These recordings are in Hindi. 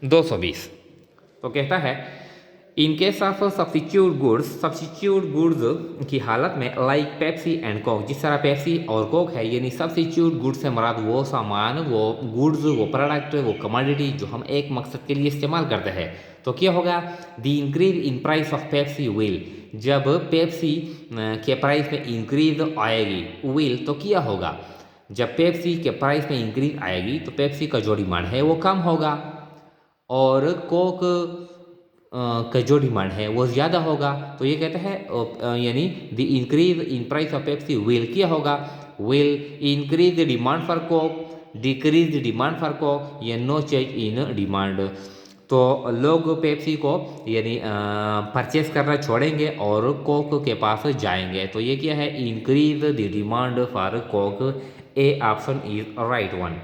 220। तो कहता है in case of substitute goods की हालत में लाइक पेप्सी एंड कोक, जिस तरह पेप्सी और कोक है, यानी सब्सिट्यूट गुड्स से मुराद वो सामान, वो गुड्स, वो प्रोडक्ट, वो कमोडिटी जो हम एक मकसद के लिए इस्तेमाल करते हैं। तो क्या होगा, the increase in price of Pepsi will, जब पेप्सी के प्राइस में इंक्रीज आएगी, विल तो क्या होगा, जब पेप्सी के प्राइस में इंक्रीज आएगी तो पेप्सी का जो डिमांड है वो कम होगा और कोक का जो डिमांड है वो ज़्यादा होगा। तो ये कहता है यानी the increase in price of Pepsi will क्या होगा, will increase the demand for Coke, decrease the demand for Coke, या नो चेंज इन डिमांड। तो लोग पेप्सी को यानी परचेस करना छोड़ेंगे और कोक के पास जाएंगे। तो ये क्या है, increase the demand for Coke, A option is right one.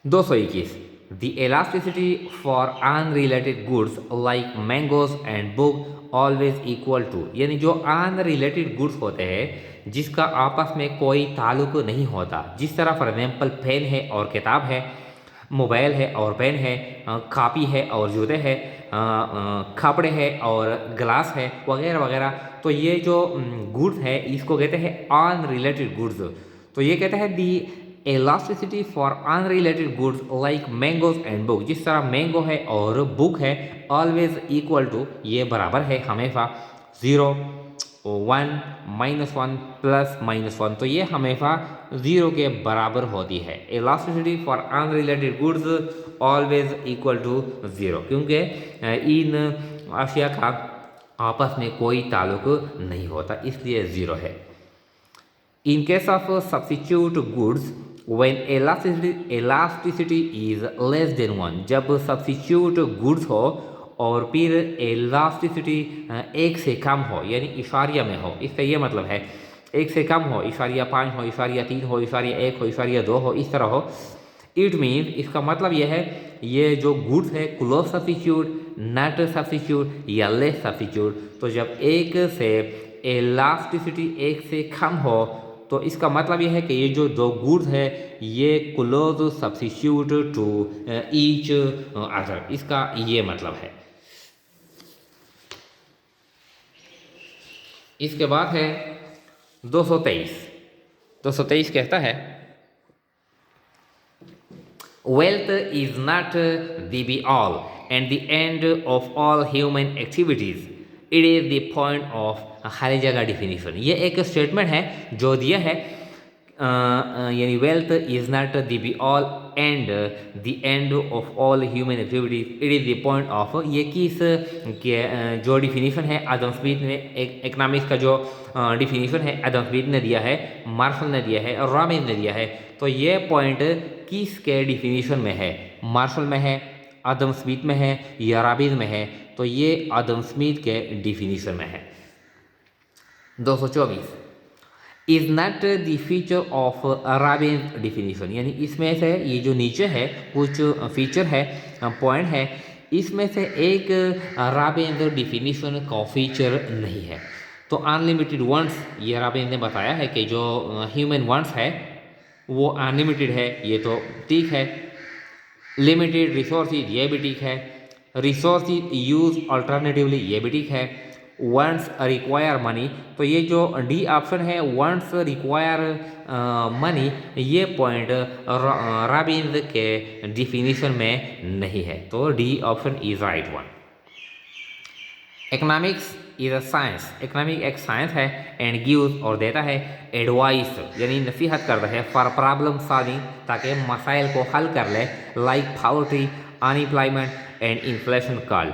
221 The elasticity for unrelated goods like mangoes and book always equal to, यानी जो अनरिलेटेड गुड्स होते हैं जिसका आपस में कोई ताल्लुक नहीं होता, जिस तरह फॉर एग्जाम्पल पेन है और किताब है, मोबाइल है और पेन है, कापी है और जूते हैं, कपड़े है और ग्लास है, वगैरह वगैरह। तो ये जो गुड्स है इसको कहते हैं अनरिलेटेड गुड्स। तो ये कहता है दी elasticity for unrelated goods like mangoes and book, जिस तरह मैंगो है और बुक है, ऑलवेज इक्वल टू ये बराबर है हमेशा 0, 1, -1, +-1। तो ये हमेशा 0 के बराबर होती है। elasticity for unrelated goods always equal to 0, क्योंकि इन अशिया का आपस में कोई ताल्लुक नहीं होता, इसलिए 0 है। In case of substitute goods, when elasticity is less than 1, जब substitute goods हो और फिर elasticity 1 से कम हो, यानी इशारिया में हो, इसका ये मतलब है 1 से कम हो, इशारिया 5 हो, इशारिया 3 हो, इशारिया 1 हो, इशारिया 2 हो, इस तरह हो। इट मीन, इसका मतलब यह है ये जो गुड्स है क्लोज सब्सिट्यूट, नॉट सब्सिट्यूट या लेस सब्सिट्यूट। तो जब 1 से elasticity 1 से कम हो तो इसका मतलब यह है कि ये जो दो गुड्स है ये close substitute to each other, इसका ये मतलब है। इसके बाद है 223। 223 कहता है wealth is not the be all and the end of all human activities, it is the point of खाली जगह डिफिनीशन। ये एक स्टेटमेंट है जो दिया है, यानी wealth is not the be all and the end of all human activities, it is the point of, ये किस जो डिफिनीशन है एडम स्मिथ ने, इकोनॉमिक्स का जो डिफिनीशन है एडम स्मिथ ने दिया है, मार्शल ने दिया है और रॉबिन्स ने दिया है। तो ये पॉइंट किसके डिफिनीशन में है, मार्शल में है, एडम स्मिथ में है या रॉबिन्स में है? तो ये एडम स्मिथ के डिफिनीशन में है। 224 is not the feature of Robins definition, यानी इसमें से ये जो नीचे है कुछ फीचर है, पॉइंट है, इसमें से एक रॉबिन्स डिफिनीशन का फीचर नहीं है। तो अनलिमिटेड वंट्स, ये रॉबिन्स ने बताया है कि जो ह्यूमन वंट्स है वो अनलिमिटेड है, ये तो ठीक है। लिमिटेड रिसोर्सेज, ये भी ठीक है। रिसोर्सेज यूज अल्टरनेटिवली, ये भी ठीक है। वंट्स रिक्वायर मनी, तो ये जो डी ऑप्शन है वंट्स रिक्वायर मनी, ये पॉइंट रॉबिन्स के डिफिनीशन में नहीं है। तो D option is right one. Economics is a science, economic एक साइंस है, एंड गिव्स और देता है एडवाइस, यानी नसीहत करता है फॉर प्रॉब्लम सॉल्विंग, ताकि मसाइल को हल कर ले, like poverty, unemployment and inflation call.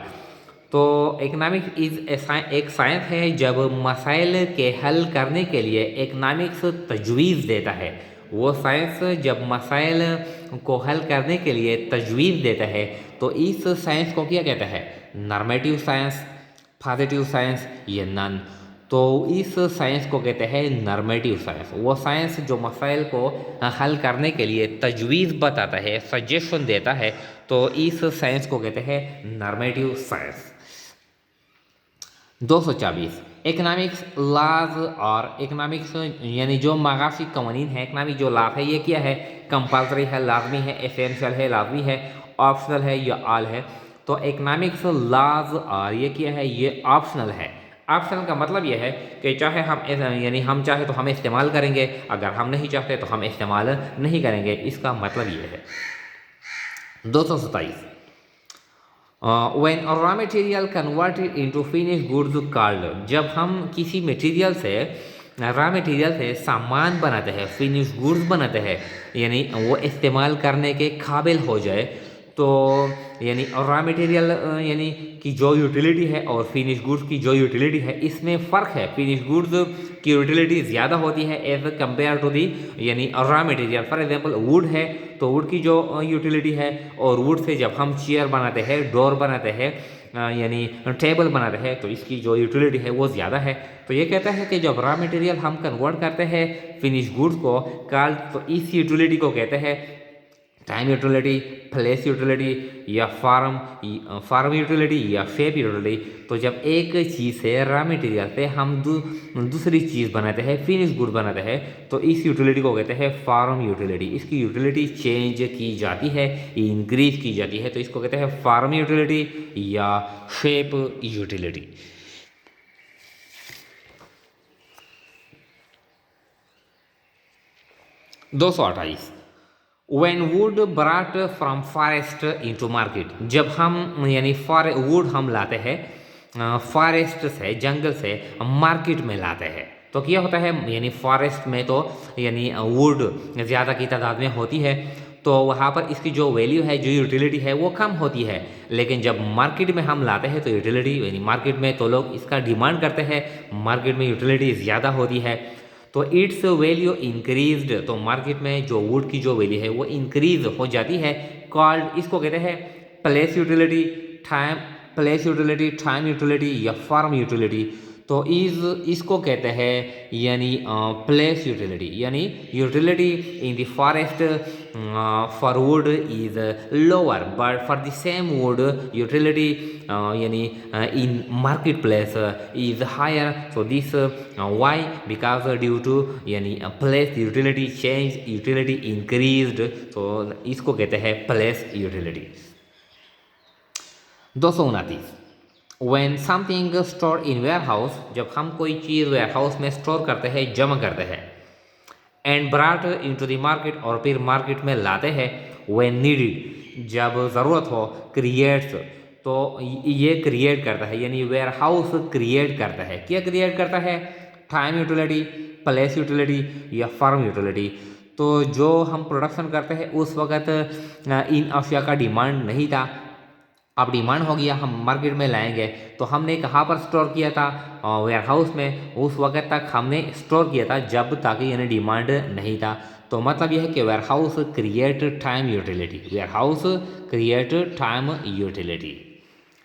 तो इकोनॉमिक्स इज एक साइंस है जब मसाइल के हल करने के लिए इकोनॉमिक्स तजवीज़ देता है। वो साइंस जब मसाइल को हल करने के लिए तजवीज़ देता है तो इस साइंस को क्या कहता है, नॉर्मेटिव साइंस, पॉजिटिव साइंस या नन। तो इस साइंस को कहते हैं नॉर्मेटिव साइंस। वो साइंस जो मसाइल को हल करने के लिए तजवीज़ बताता है, सजेशन देता है, तो इस साइंस को कहते हैं नॉर्मेटिव साइंस। 224 इकोनॉमिक्स लाज और इकोनॉमिक्स यानी जो मागासी कवानीन है, इकोनॉमिक जो लाभ है ये क्या है, कंपल्सरी है, लाजमी है, एसेंशियल है, लाजमी है, ऑप्शनल है या ऑल है। तो इकोनॉमिक्स लॉज और ये क्या है, ये ऑप्शनल है। ऑप्शनल का मतलब ये है कि चाहे हम यानी हम चाहे तो हम इस्तेमाल करेंगे, अगर हम नहीं चाहते तो हम इस्तेमाल नहीं करेंगे, इसका मतलब ये है। 227 when a raw material converted into finished goods called, जब हम किसी मटेरियल से रॉ मटेरियल से सामान बनाते हैं, फिनिश गुड्स बनाते हैं, यानी वो इस्तेमाल करने के काबिल हो जाए, तो यानी रॉ मटेरियल यानी की जो यूटिलिटी है और फिनिश गुड्स की जो यूटिलिटी है, इसमें फ़र्क है। फिनिश गुड्स की यूटिलिटी ज़्यादा होती है एज कम्पेयर टू दी यानी raw material. For example would है तो वुड की जो यूटिलिटी है, और वुड से जब हम चेयर बनाते हैं, डोर बनाते हैं, यानी टेबल बनाते हैं, तो इसकी जो यूटिलिटी है वो ज़्यादा है। तो ये कहता है कि जब रॉ मटेरियल हम कन्वर्ट करते हैं फिनिश गुड्स को काल, तो इस यूटिलिटी को कहते हैं टाइम यूटिलिटी, प्लेस यूटिलिटी या फार्म यूटिलिटी या शेप यूटिलिटी। तो जब एक चीज़ से रॉ मटेरियल से हम दूसरी चीज़ बनाते हैं, फिनिश गुड बनाते हैं, तो इस यूटिलिटी को कहते हैं फार्म यूटिलिटी। इसकी यूटिलिटी चेंज की जाती है, इंक्रीज की जाती है, तो इसको कहते हैं फार्म यूटिलिटी या shape utility. 228 when wood brought from forest into market, जब हम यानी वुड हम लाते हैं फॉरेस्ट से, जंगल से मार्केट में लाते हैं, तो क्या होता है, यानी फॉरेस्ट में तो यानी वुड ज़्यादा की तादाद में होती है, तो वहाँ पर इसकी जो वैल्यू है, जो यूटिलिटी है वो कम होती है। लेकिन जब मार्केट में हम लाते हैं तो यूटिलिटी यानी मार्केट में तो लोग इसका डिमांड करते हैं, मार्केट में यूटिलिटी ज़्यादा होती है, तो इट्स वैल्यू इंक्रीज्ड। तो मार्केट में जो वुड की जो वैल्यू है वो इंक्रीज हो जाती है। कॉल्ड, इसको कहते हैं प्लेस यूटिलिटी, टाइम यूटिलिटी या फार्म यूटिलिटी। तो इसको कहते हैं यानी प्लेस यूटिलिटी, यानी utility in the forest for wood is lower, but for the same wood utility यानी in market place is higher. So this why, because due to यानी place utility change, utility increased, तो इसको कहते हैं place utility. 229 when something stored in warehouse, जब हम कोई चीज़ वेयरहाउस में स्टोर करते हैं, जमा करते हैं, एंड ब्राट इनटू द मार्केट, और फिर मार्केट में लाते हैं, when needed, जब ज़रूरत हो, क्रिएट्स, तो ये क्रिएट करता है, यानी वेयरहाउस क्रिएट करता है। क्या क्रिएट करता है, टाइम यूटिलिटी, प्लेस यूटिलिटी या फार्म यूटिलिटी। तो जो हम प्रोडक्शन करते हैं उस वक़्त इन अशिया का डिमांड नहीं था, अब डिमांड हो गया, हम मार्केट में लाएंगे, तो हमने कहाँ पर स्टोर किया था, वेयरहाउस में। उस वक्त तक हमने स्टोर किया था जब तक यानी डिमांड नहीं था। तो मतलब यह है कि warehouse create time utility, warehouse create time utility.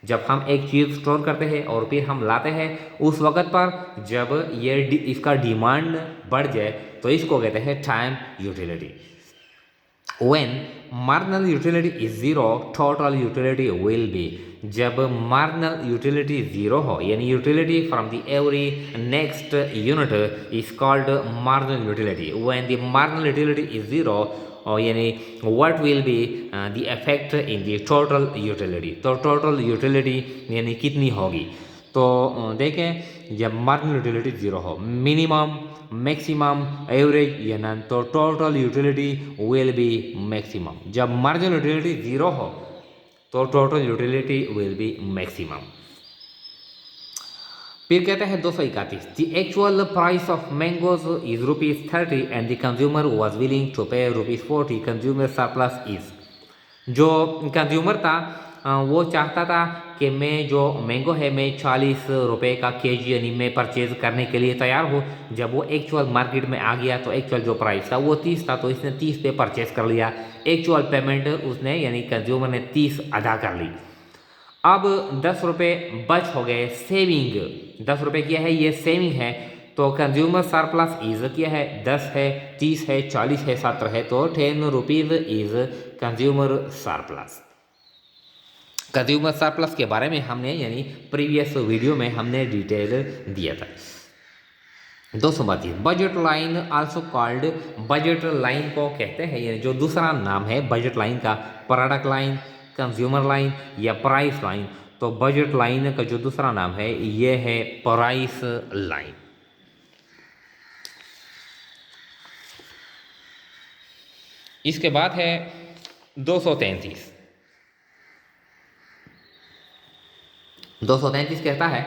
जब हम एक चीज़ स्टोर करते हैं और फिर हम लाते हैं उस वक्त पर जब ये इसका डिमांड बढ़ जाए, तो इसको कहते हैं time utility. when marginal utility is zero, total utility will be, जब marginal utility zero हो, यानी utility from the every next unit is called marginal utility. when the marginal utility is zero, और यानी what will be the effect in the total utility, तो total utility यानी कितनी होगी। तो देखें, जब मार्जिनल यूटिलिटी ज़ीरो हो, मिनिमम, मैक्सिमम, एवरेज या नन, तो total utility will be maximum. जब मार्जिनल यूटिलिटी ज़ीरो हो तो total utility will be maximum. फिर कहते हैं 231 the actual price of mangoes is ₹30 and the consumer was willing to pay ₹40, consumer surplus is. जो कंज्यूमर था वो चाहता था कि मैं जो मैंगो है मैं 40 रुपये का केजी यानी मैं परचेज़ करने के लिए तैयार हूँ। जब वो एक्चुअल मार्केट में आ गया तो एक्चुअल जो प्राइस था वो 30 था, तो इसने 30 पे परचेज़ कर लिया। एक्चुअल पेमेंट उसने यानी कंज्यूमर ने 30 अदा कर ली। अब 10 रुपये बच हो गए, सेविंग 10 रुपये क्या है, ये सेविंग है। तो कंज्यूमर सरप्लस इज क्या है, 10 है, 30 है, 40 है, 70 है, तो 10 rupees is consumer surplus. Consumer surplus के बारे में हमने यानी प्रीवियस वीडियो में हमने डिटेल दिया था। 232 budget line also called, budget line को कहते हैं, यानी जो दूसरा नाम है बजट लाइन का, प्रोडक्ट लाइन, कंज्यूमर लाइन या प्राइस लाइन। तो बजट लाइन का जो दूसरा नाम है ये है प्राइस लाइन। इसके बाद है 233। 233 कहता है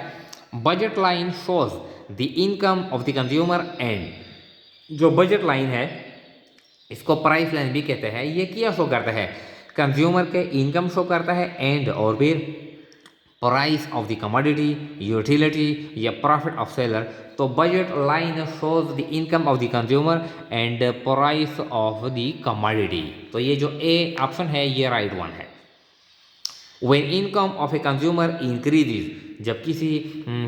budget line shows the income of the consumer and. जो बजट लाइन है इसको प्राइस लाइन भी कहते हैं। ये क्या शो करता है? कंज्यूमर के इनकम शो करता है एंड और फिर price of the commodity, utility या प्रॉफिट ऑफ सेलर। तो budget line shows the income of the consumer and price of the commodity. तो ये जो ए ऑप्शन है ये राइट वन है। When income of a consumer increases, जब किसी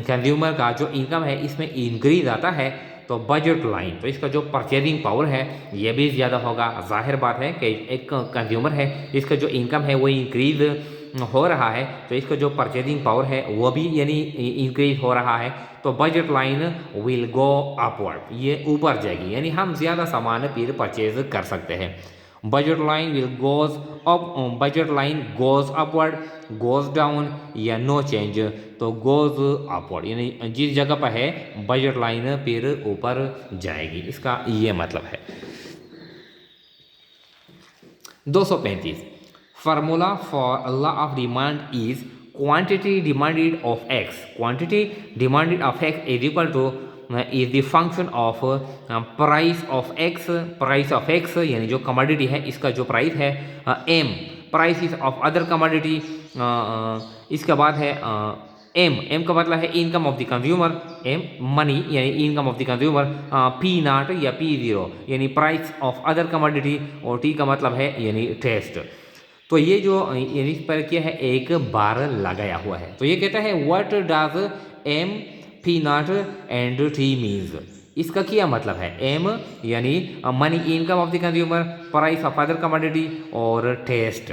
कंज्यूमर का जो इनकम है इसमें इंक्रीज आता है तो बजट लाइन, तो इसका जो परचेजिंग पावर है ये भी ज़्यादा होगा। जाहिर बात है कि एक कंज्यूमर है इसका जो इनकम है वो इंक्रीज हो रहा है तो इसका जो परचेजिंग पावर है वो भी यानी इंक्रीज हो रहा है। तो budget line will go upward, ये ऊपर जाएगी यानी हम ज़्यादा सामान फिर परचेज कर सकते हैं। Budget line will goes up, budget line goes upward, goes down या नो चेंज। तो गोज अपवर्ड यानी जिस जगह पर है बजट लाइन फिर ऊपर जाएगी, इसका ये मतलब है। 235 formula for law of demand is quantity demanded of X. Quantity demanded of X is equal to is the function of price of X. Price of X यानी जो कमोडिटी है इसका जो प्राइस है M, price of other commodity. इसके बाद है एम का मतलब है income of the consumer, M money यानी income of the consumer, P nought या पी जीरो यानी प्राइस ऑफ अदर कमोडिटी, और टी का मतलब है यानी टेस्ट। तो ये जो यानी इस पर क्या है एक बार लगाया हुआ है। तो ये कहता है what does M P not and T means. इसका क्या मतलब है? एम यानी money income of the consumer, price of other commodity और टेस्ट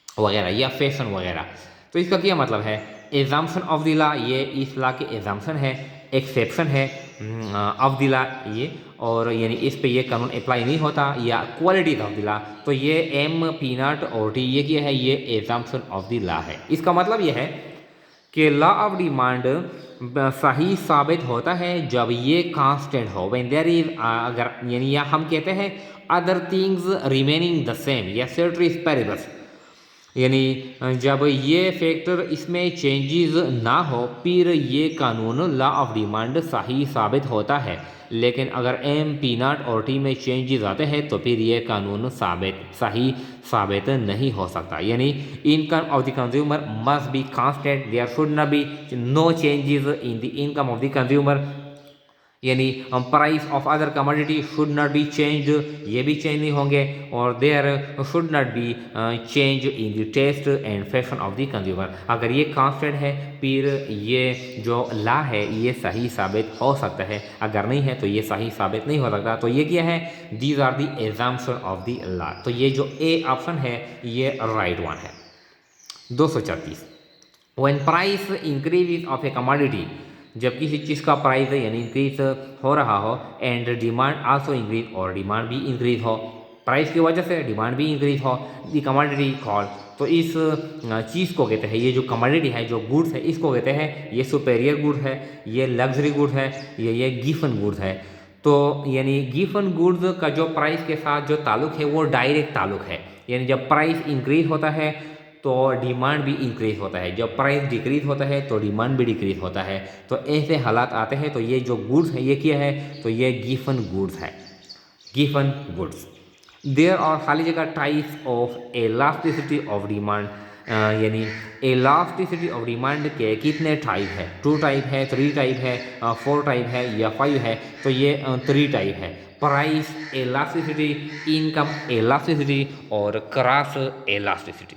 वगैरह या फैशन वगैरह। तो इसका क्या मतलब है? एग्जाम्पशन ऑफ द लॉ, ये इस लॉ के एग्जाम्पशन है, एक्सेप्शन है ऑफ द लॉ ये, और यानी इस पे ये कानून अप्लाई नहीं होता, या क्वालिटीज ऑफ द लॉ। तो ये एम पी नॉट और टी ये क्या है? ये एग्जाम्पशन ऑफ द लॉ है। इसका मतलब ये है कि लॉ ऑफ डिमांड सही साबित होता है जब ये कांस्टेंट हो, व्हेन देयर इज, अगर यानी या हम कहते हैं other things remaining the same या सेटरीज पैरेबल्स, यानी जब ये फैक्टर इसमें चेंजेस ना हो फिर ये कानून लॉ ऑफ डिमांड सही साबित होता है। लेकिन अगर एम पी नॉट और टी में चेंजेस आते हैं तो फिर ये कानून सही साबित नहीं हो सकता। यानी income of the consumer must be constant, there should not be no changes in the income of the consumer, यानी price of other commodity should not be change, ये भी चेंज नहीं होंगे, और there should not be change in the taste and fashion of the consumer. अगर ये कांस्टेंट है फिर ये जो लॉ है ये सही साबित हो सकता है, अगर नहीं है तो ये सही साबित नहीं हो सकता। तो ये क्या है? These are the exemption of the law. तो ये जो ए ऑप्शन है ये राइट वन है। 234 when price increase of A commodity, जब किसी चीज़ का प्राइस यानी इंक्रीज हो रहा हो, एंड डिमांड आल्सो इंक्रीज, और डिमांड भी इंक्रीज हो, प्राइस की वजह से डिमांड भी इंक्रीज हो, द कमोडिटी कॉल। तो इस चीज़ को कहते हैं, ये जो कमोडिटी है जो गुड्स है इसको कहते हैं ये सुपेरियर गुड है, ये लग्जरी गुड है, ये गिफन गुड्स है। तो यानी गिफन गुड्स का जो प्राइस के साथ जो ताल्लुक है वो डायरेक्ट ताल्लुक है, यानी जब प्राइस इंक्रीज होता है तो डिमांड भी इंक्रीज होता है, जब प्राइस डिक्रीज होता है तो डिमांड भी डिक्रीज होता है। तो ऐसे हालात आते हैं। तो ये जो गुड्स है ये क्या है? तो ये गिफन गुड्स है, गिफन गुड्स। देयर आर खाली जगह types of elasticity of demand, यानी एलास्टिसिटी ऑफ डिमांड के कितने टाइप है? 2 टाइप है, 3 टाइप है, 4 टाइप है या 5 है? तो ये 3 टाइप है, प्राइस एलास्टिसिटी, इनकम एलास्टिसिटी और क्रॉस एलास्टिसिटी।